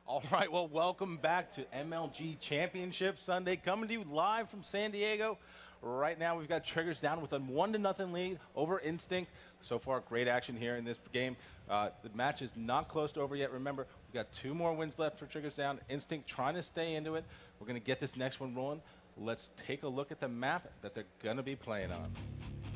All right, well, welcome back to MLG Championship Sunday, coming to you live from San Diego. Right now, we've got Triggers down with a 1-0 lead over Instinct. So far, great action here in this game. The match is not closed over yet. Remember, we've got 2 more wins left for Triggers down. Instinct trying to stay into it. We're going to get this next one rolling. Let's take a look at the map that they're going to be playing on.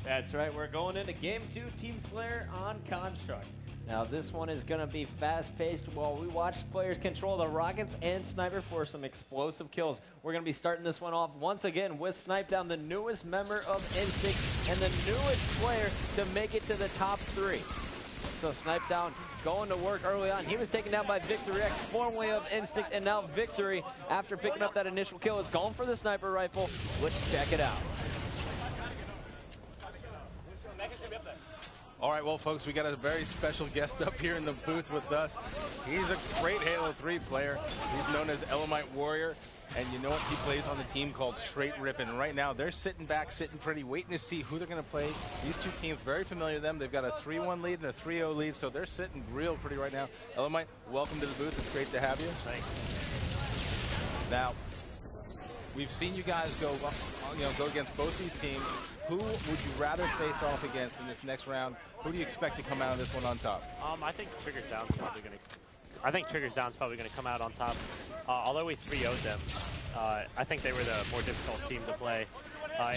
That's right, we're going into Game 2, Team Slayer on Construct. Now this one is going to be fast-paced while we watch players control the rockets and Sniper for some explosive kills. We're going to be starting this one off once again with Snipe Down, the newest member of Instinct and the newest player to make it to the top 3. So Snipe Down going to work early on. He was taken down by Victory X, formerly of Instinct, and now Victory, after picking up that initial kill, is going for the sniper rifle. Let's check it out. All right, well, folks, we got a very special guest up here in the booth with us. He's a great Halo 3 player. He's known as Elamite Warrior, and you know what? He plays on the team called Straight Rippin'. And right now, they're sitting back, sitting pretty, waiting to see who they're going to play. These two teams, very familiar to them. They've got a 3-1 lead and a 3-0 lead, so they're sitting real pretty right now. Elamite, welcome to the booth. It's great to have you. Thanks. Now, we've seen you guys go against both these teams. Who would you rather face off against in this next round? Who do you expect to come out of this one on top? I think Triggers Down's probably going to. I think Triggers Down's probably going to come out on top. Although we 3-0'd them, I think they were the more difficult team to play.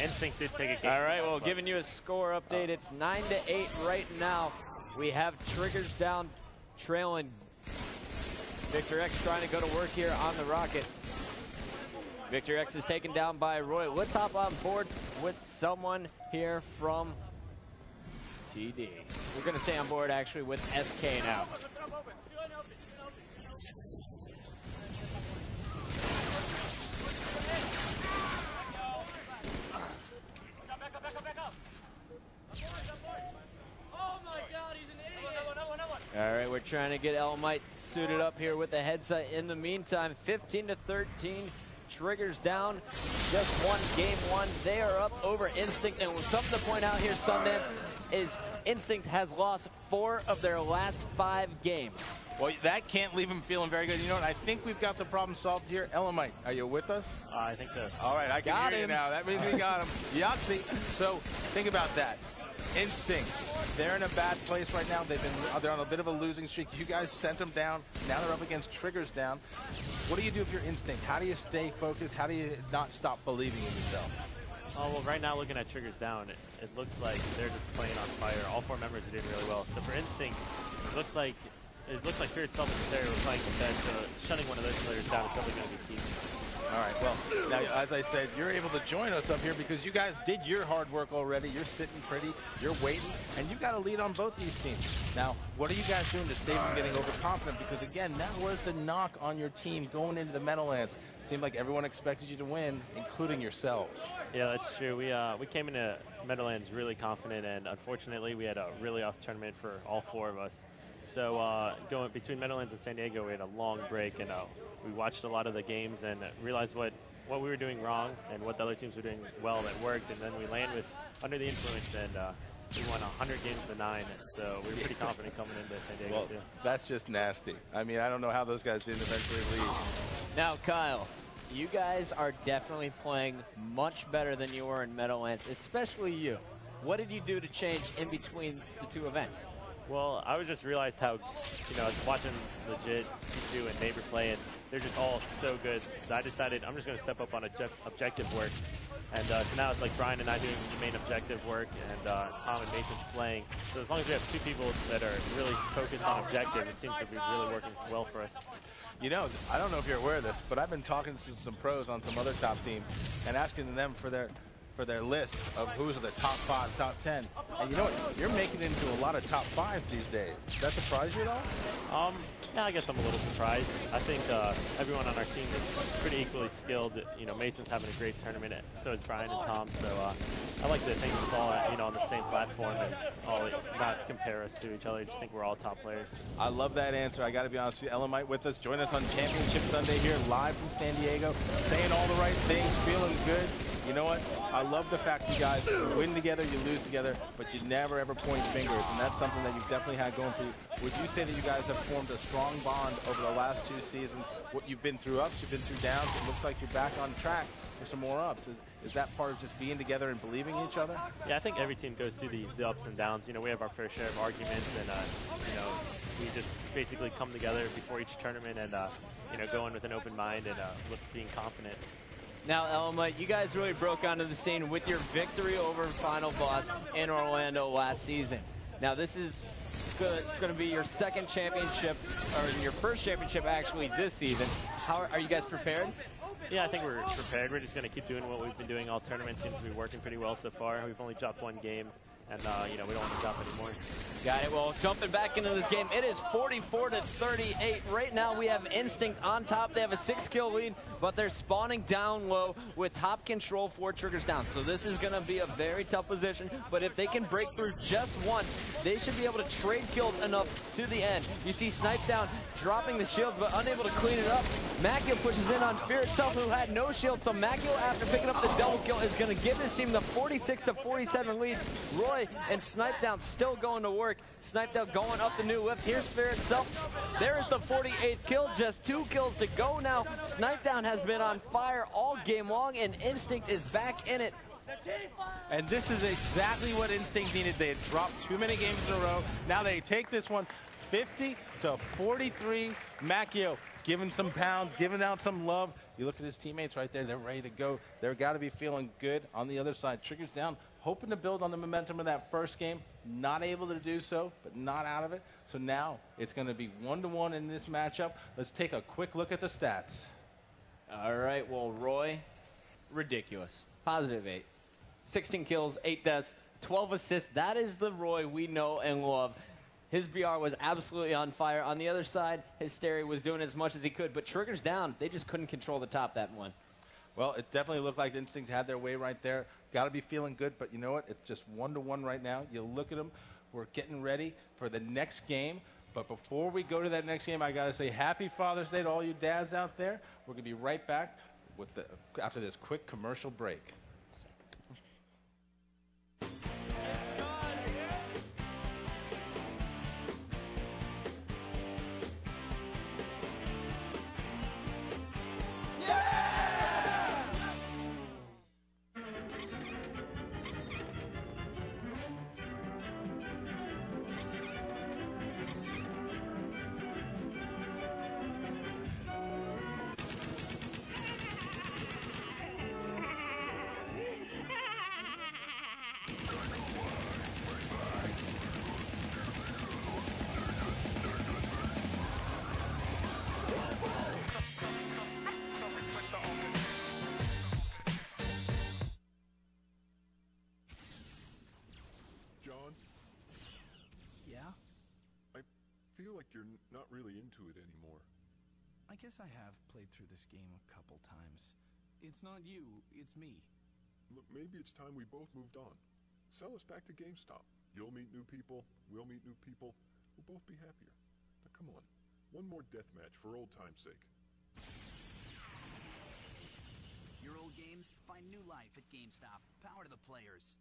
Instinct did take a game. All right, well, giving you a score update, it's 9-8 right now. We have Triggers Down trailing. Victor X trying to go to work here on the rocket. Victor X is taken down by Roy. Let's hop on board with someone here from TD. We're going to stay on board actually with SK now. All right, we're trying to get Elamite suited up here with the headset. In the meantime, 15-13. Triggers Down, just won game 1. They are up over Instinct, and something to point out here, Sundance, is Instinct has lost 4 of their last 5 games. Well, that can't leave him feeling very good. You know what? I think we've got the problem solved here. Elamite, are you with us? I think so. All right, I can Got hear you him. now. That means we got him. Yahtzee. So think about that. Instinct, they're in a bad place right now. They're on a bit of a losing streak. You guys sent them down. Now they're up against Triggers Down. What do you do if you're Instinct? How do you stay focused? How do you not stop believing in yourself? Oh, well, right now looking at Triggers Down, it looks like they're just playing on fire. All 4 members are doing really well. So for Instinct, it looks like Feared Self and Stereo were playing with that. So shutting one of those players down is definitely going to be key. All right, well, now, as I said, you're able to join us up here because you guys did your hard work already. You're sitting pretty, you're waiting, and you've got a lead on both these teams. Now, what are you guys doing to stay from getting overconfident? Because, again, that was the knock on your team going into the Meadowlands. It seemed like everyone expected you to win, including yourselves. Yeah, that's true. We came into Meadowlands really confident, and unfortunately, we had a really off tournament for all 4 of us. So going between Meadowlands and San Diego, we had a long break, and we watched a lot of the games and realized what we were doing wrong and what the other teams were doing well that worked. And then we landed under the influence, and we won 100 games to 9. So we were pretty confident coming into San Diego, Well, too. that's just nasty. I mean, I don't know how those guys didn't eventually leave. Now, Kyle, you guys are definitely playing much better than you were in Meadowlands, especially you. What did you do to change in between the 2 events? Well, I just realized how, I was watching Legit, T2, and Neighbor play, and they're just all so good. So I decided I'm just going to step up on objective work. And so now it's like Brian and I doing the main objective work, and Tom and Mason slaying. So as long as we have 2 people that are really focused on objective, it seems to be really working well for us. You know, I don't know if you're aware of this, but I've been talking to some pros on some other top teams and asking them for their list of who's the top 5, top 10. And you know what? You're making it into a lot of top 5s these days. Does that surprise you at all? Yeah, I guess I'm a little surprised. I think everyone on our team is pretty equally skilled. Mason's having a great tournament, so is Brian and Tom. So I like to think we're all, on the same platform and all not compare us to each other. I just think we're all top players. I love that answer. I got to be honest with you. Elamite with us. Join us on Championship Sunday here live from San Diego. Saying all the right things, feeling good. you know what? I love the fact you guys win together, you lose together, but you never ever point fingers, and that's something that you've definitely had going for you. Would you say that you guys have formed a strong bond over the last 2 seasons? What you've been through ups, you've been through downs. It looks like you're back on track for some more ups. Is that part of just being together and believing in each other? Yeah, I think every team goes through the ups and downs. You know, we have our fair share of arguments, and you know, we just basically come together before each tournament and you know, go in with an open mind and look being confident. Now, Elma, you guys really broke onto the scene with your victory over Final Boss in Orlando last season. Now, this is going to be your second championship, or your first championship actually this season. How are you guys prepared? Yeah, I think we're prepared. We're just going to keep doing what we've been doing all tournament. Seems to be working pretty well so far. We've only dropped 1 game, and you know, we don't want to drop anymore. Got it. Well, jumping back into this game, it is 44-38. Right now, we have Instinct on top. They have a 6-kill lead, but they're spawning down low with top control, 4 triggers down. So this is going to be a very tough position, but if they can break through just once, they should be able to trade kills enough to the end. You see Snipe down, dropping the shields, but unable to clean it up. Macchio pushes in on Fear itself, who had no shield, so Macchio, after picking up the double kill, is going to give his team the 46-47 lead. Roy and Snipe down still going to work. Snipe down going up the new lift. Here's Fear itself. There's the 48th kill. Just 2 kills to go now. Snipe down has been on fire all game long, and Instinct is back in it. And this is exactly what Instinct needed. They had dropped too many games in a row. Now they take this one 50-43. Macchio giving some pounds, giving out some love. You look at his teammates right there. They're ready to go. They're got to be feeling good on the other side. Triggers down, hoping to build on the momentum of that first game. Not able to do so, but not out of it. So now it's going to be 1-1 in this matchup. Let's take a quick look at the stats. All right, well, Roy, ridiculous. +8. 16 kills, 8 deaths, 12 assists. That is the Roy we know and love. His BR was absolutely on fire. On the other side, Hysteria was doing as much as he could, but Triggers down. They just couldn't control the top that one. Well, it definitely looked like Instinct had their way right there. Got to be feeling good, but you know what? It's just 1-1 right now. You look at them. We're getting ready for the next game. But before we go to that next game, I got to say happy Father's Day to all you dads out there. We're going to be right back with after this quick commercial break. I feel like you're not really into it anymore. I guess I have played through this game a couple times. It's not you, it's me. Look, maybe it's time we both moved on. Sell us back to GameStop. You'll meet new people, we'll meet new people. We'll both be happier. Now come on, one more deathmatch for old time's sake. Your old games find new life at GameStop. Power to the players.